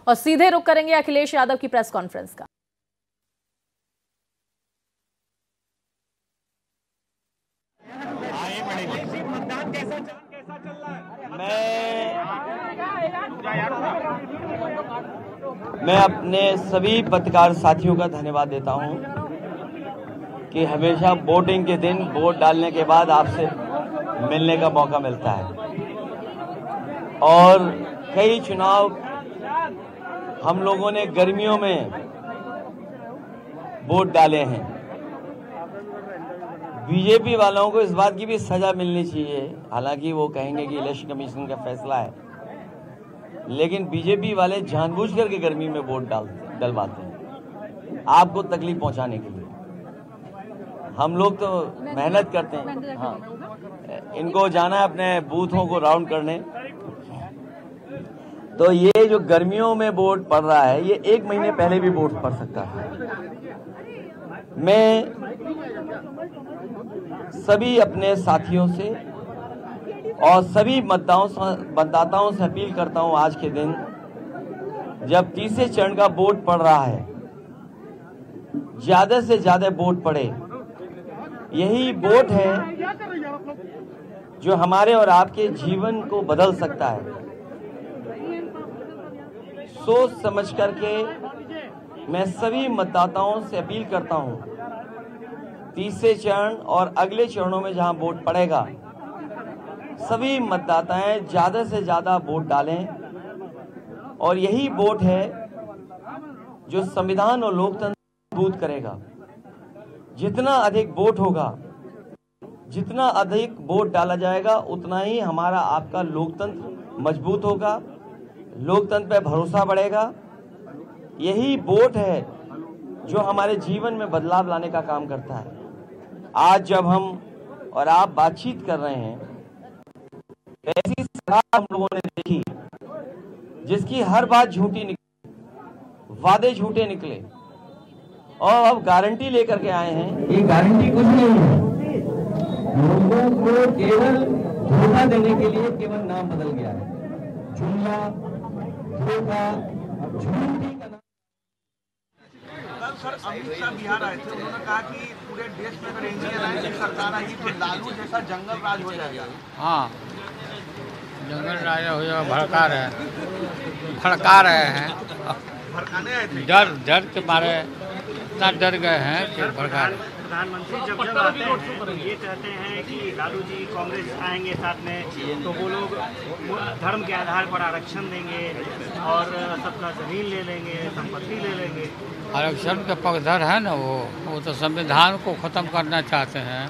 और सीधे रुख करेंगे अखिलेश यादव की प्रेस कॉन्फ्रेंस का। मैं अपने सभी पत्रकार साथियों का धन्यवाद देता हूं कि हमेशा वोटिंग के दिन वोट डालने के बाद आपसे मिलने का मौका मिलता है और कई चुनाव हम लोगों ने गर्मियों में वोट डाले हैं। बीजेपी वालों को इस बात की भी सजा मिलनी चाहिए, हालांकि वो कहेंगे कि इलेक्शन कमीशन का फैसला है, लेकिन बीजेपी वाले जानबूझकर के गर्मी में वोट डलवाते हैं आपको तकलीफ पहुंचाने के लिए। हम लोग तो मेहनत करते हैं। हाँ, इनको जाना है अपने बूथों को राउंड करने। तो ये जो गर्मियों में वोट पड़ रहा है, ये 1 महीने पहले भी वोट पड़ सकता है। मैं सभी अपने साथियों से और सभी मतदाताओं से अपील करता हूं, आज के दिन जब तीसरे चरण का वोट पड़ रहा है, ज्यादा से ज्यादा वोट पड़े। यही वोट है जो हमारे और आपके जीवन को बदल सकता है। सोच समझ करके मैं सभी मतदाताओं से अपील करता हूं, तीसरे चरण और अगले चरणों में जहां वोट पड़ेगा, सभी मतदाताएं ज्यादा से ज्यादा वोट डालें और यही वोट है जो संविधान और लोकतंत्र मजबूत करेगा। जितना अधिक वोट होगा, जितना अधिक वोट डाला जाएगा, उतना ही हमारा आपका लोकतंत्र मजबूत होगा, लोकतंत्र पे भरोसा बढ़ेगा। यही वोट है जो हमारे जीवन में बदलाव लाने का काम करता है। आज जब हम और आप बातचीत कर रहे हैं, ऐसी सरकार हम लोगों ने देखी जिसकी हर बात झूठी निकली, वादे झूठे निकले, और अब गारंटी लेकर के आए हैं। ये गारंटी कुछ नहीं है, लोगों को केवल धोखा देने के लिए केवल नाम बदल गया है। जुमला, धोखा, झूठी का नाम। कल सर अमित शाह बिहार आए थे, उन्होंने कहा कि पूरे देश में अगर एनडीए राज की सरकार आएगी तो लालू जैसा जंगल राज हो जाएगा। हाँ, जंगल राज हो जाएगा। भड़का रहे हैं। भड़काने आए थे। डर के मारे इतना डर गए हैं कि भड़का रहे। प्रधानमंत्री जब आते हैं तो ये कहते हैं कि लालू जी कांग्रेस आएंगे साथ में, तो वो लोग धर्म के आधार पर आरक्षण देंगे और सबका जमीन ले लेंगे, संपत्ति ले लेंगे। आरक्षण के पक्षधर है ना, वो तो संविधान को ख़त्म करना चाहते हैं,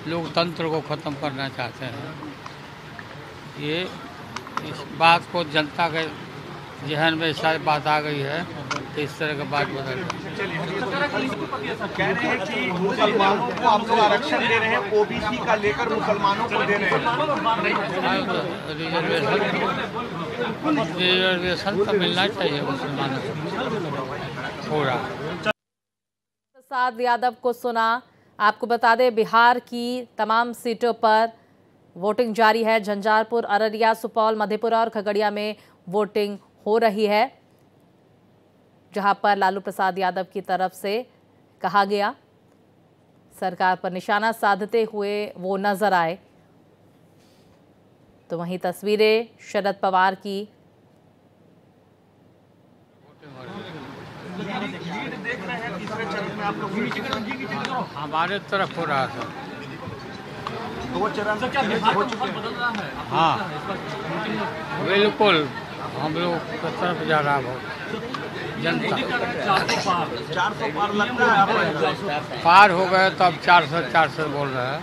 लोकतंत्र को ख़त्म करना चाहते हैं। ये इस बात को जनता के जहन में सारी बात आ गई है कि इस तरह की बात बदल कह रहे हैं कि मुसलमानों को आप लोग आरक्षण दे रहे हैं, ओबीसी का लेकर मुसलमानों को दे रहे हैं। रिजर्वेशन तो मिलना चाहिए मुसलमानों को पूरा। प्रसाद यादव को सुना। आपको बता दें, बिहार की तमाम सीटों पर वोटिंग जारी है। झंझारपुर, अररिया, सुपौल, मधेपुरा और खगड़िया में वोटिंग हो रही है, जहां पर लालू प्रसाद यादव की तरफ से कहा गया सरकार पर निशाना साधते हुए वो नजर आए। तो वहीं तस्वीरें शरद पवार की। हमारे तरफ हो रहा था 2 चरण हो चुके हैं। हाँ, बिल्कुल हम लोग की तरफ जा रहा है जनता। 400 पार लगता है। पार हो गए तो अब 400 बोल रहे हैं,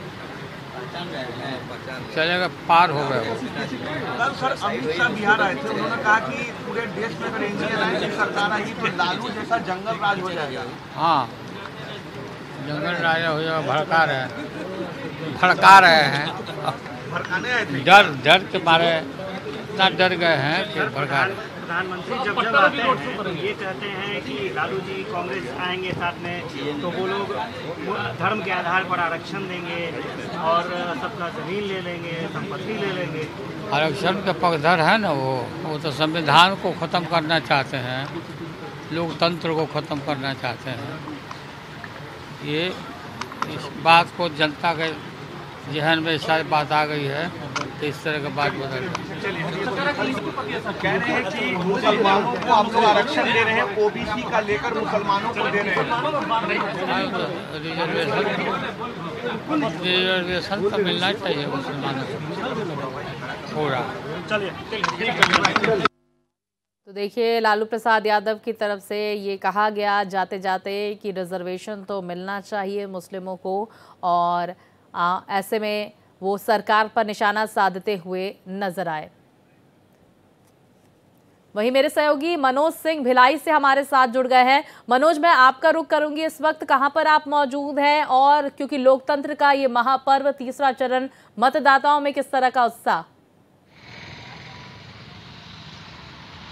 चलेगा। पार हो गए वो। कल सर अमित शाह बिहार आए थे, उन्होंने कहा कि पूरे देश में अगर एनडीए राज की सरकार आएगी तो लालू जैसा जंगल राज हो जाएगा। हाँ, जंगल राज हो जाएगा। भड़का रहे हैं। भड़काने आए थे। डर के मारे इतना डर गए हैं कि भड़का रहे। प्रधानमंत्री जब आते हैं तो ये कहते हैं कि लालू जी कांग्रेस आएंगे साथ में, तो वो लोग धर्म के आधार पर आरक्षण देंगे और सबका जमीन ले लेंगे, संपत्ति ले लेंगे। आरक्षण के पक्षधर है ना वो तो संविधान को ख़त्म करना चाहते हैं, लोकतंत्र को ख़त्म करना चाहते हैं। ये इस बात को जनता के जहन में शायद बात आ गई है, तो इस तरह की बात बदल कह रहे हैं कि मुसलमानों को आप लोग आरक्षण दे रहे हैं, ओबीसी का लेकर मुसलमानों को दे रहे हैं। रिजर्वेशन तो मिलना चाहिए मुसलमानों को पूरा। तो देखिए, लालू प्रसाद यादव की तरफ से ये कहा गया जाते जाते कि रिजर्वेशन तो मिलना चाहिए मुस्लिमों को, और ऐसे में वो सरकार पर निशाना साधते हुए नजर आए। वहीं मेरे सहयोगी मनोज सिंह भिलाई से हमारे साथ जुड़ गए हैं। मनोज, मैं आपका रुख करूंगी, इस वक्त कहां पर आप मौजूद हैं, और क्योंकि लोकतंत्र का ये महापर्व तीसरा चरण, मतदाताओं में किस तरह का उत्साह?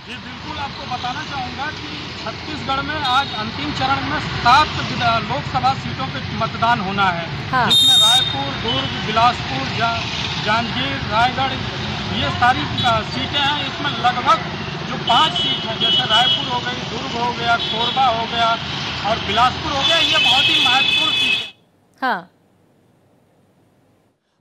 जी बिल्कुल, आपको बताना चाहूँगा कि छत्तीसगढ़ में आज अंतिम चरण में 7 लोकसभा सीटों पे मतदान होना है। हाँ। जिसमें रायपुर, दुर्ग, बिलासपुर, जांजगीर, रायगढ़, ये सारी सीटें हैं। इसमें लगभग जो 5 सीट हैं, जैसे रायपुर हो गई, दुर्ग हो गया, कोरबा हो गया और बिलासपुर हो गया, ये बहुत ही महत्वपूर्ण सीट है। हाँ।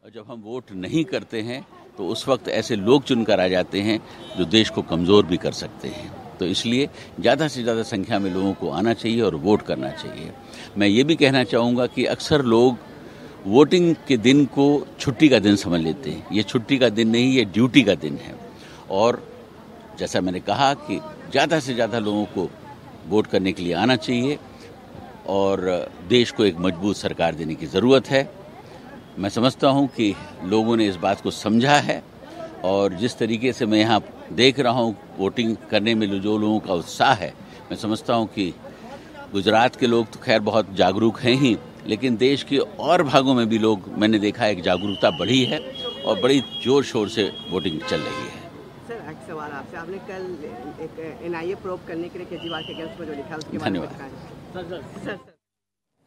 जब हम वोट नहीं करते हैं तो उस वक्त ऐसे लोग चुनकर आ जाते हैं जो देश को कमज़ोर भी कर सकते हैं। तो इसलिए ज़्यादा से ज़्यादा संख्या में लोगों को आना चाहिए और वोट करना चाहिए। मैं ये भी कहना चाहूँगा कि अक्सर लोग वोटिंग के दिन को छुट्टी का दिन समझ लेते हैं। ये छुट्टी का दिन नहीं, ये ड्यूटी का दिन है। और जैसा मैंने कहा कि ज़्यादा से ज़्यादा लोगों को वोट करने के लिए आना चाहिए और देश को एक मजबूत सरकार देने की ज़रूरत है। मैं समझता हूं कि लोगों ने इस बात को समझा है, और जिस तरीके से मैं यहाँ देख रहा हूं वोटिंग करने में जो लोगों का उत्साह है, मैं समझता हूं कि गुजरात के लोग तो खैर बहुत जागरूक हैं ही, लेकिन देश के और भागों में भी लोग, मैंने देखा है कि जागरूकता बढ़ी है और बड़ी जोर शोर से वोटिंग चल रही है। सर, एक सवाल आपसे, आपने कल एक NIA प्रोब करने के लिए केजरीवाल के अगेंस्ट में जो लिखा उसके बारे में धन्यवाद।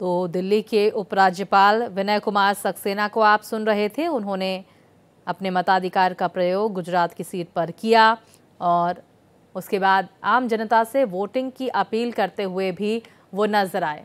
तो दिल्ली के उपराज्यपाल विनय कुमार सक्सेना को आप सुन रहे थे। उन्होंने अपने मताधिकार का प्रयोग गुजरात की सीट पर किया और उसके बाद आम जनता से वोटिंग की अपील करते हुए भी वो नजर आए।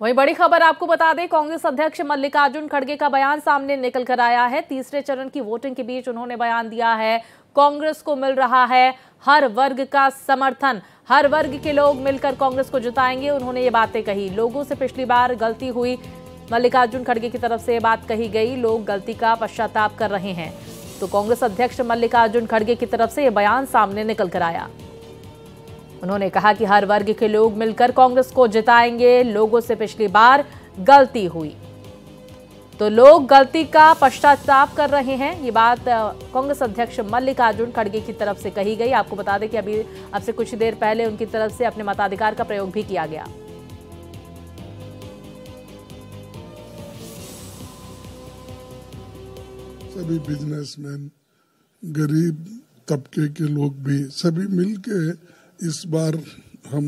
वहीं बड़ी खबर आपको बता दें, कांग्रेस अध्यक्ष मल्लिकार्जुन खड़गे का बयान सामने निकल कर आया है। तीसरे चरण की वोटिंग के बीच उन्होंने बयान दिया है, कांग्रेस को मिल रहा है हर वर्ग का समर्थन, हर वर्ग के लोग मिलकर कांग्रेस को जिताएंगे। उन्होंने ये बातें कही। लोगों से पिछली बार गलती हुई, मल्लिकार्जुन खड़गे की तरफ से ये बात कही गई। लोग गलती का पश्चाताप कर रहे हैं। तो कांग्रेस अध्यक्ष मल्लिकार्जुन खड़गे की तरफ से ये बयान सामने निकल कर आया। उन्होंने कहा कि हर वर्ग के लोग मिलकर कांग्रेस को जिताएंगे। लोगों से पिछली बार गलती हुई, तो लोग गलती का पश्चाताप कर रहे हैं। ये बात कांग्रेस अध्यक्ष मल्लिकार्जुन खड़गे की तरफ से कही गई। आपको बता दें कि अभी अब से कुछ देर पहले उनकी तरफ से अपने मताधिकार का प्रयोग भी किया गया। सभी बिजनेसमैन, गरीब तबके के लोग भी सभी मिलके इस बार हम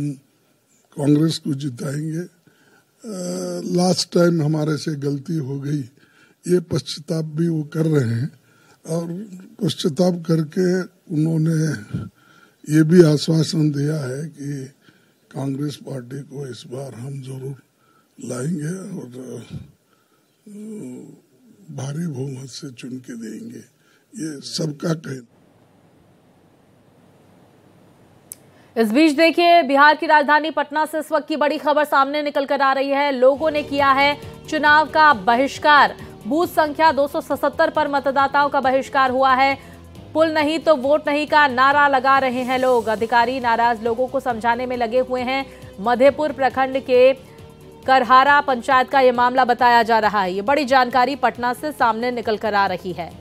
कांग्रेस को जिताएंगे। लास्ट टाइम हमारे से गलती हो गई, ये पश्चाताप भी वो कर रहे हैं और पश्चाताप करके उन्होंने ये भी आश्वासन दिया है कि कांग्रेस पार्टी को इस बार हम जरूर लाएंगे और भारी बहुमत से चुन के देंगे। ये सबका कहना। इस बीच देखिए, बिहार की राजधानी पटना से इस वक्त की बड़ी खबर सामने निकल कर आ रही है। लोगों ने किया है चुनाव का बहिष्कार। बूथ संख्या 277 पर मतदाताओं का बहिष्कार हुआ है। पुल नहीं तो वोट नहीं का नारा लगा रहे हैं लोग। अधिकारी नाराज लोगों को समझाने में लगे हुए हैं। मधेपुर प्रखंड के करहारा पंचायत का ये मामला बताया जा रहा है। ये बड़ी जानकारी पटना से सामने निकल कर आ रही है।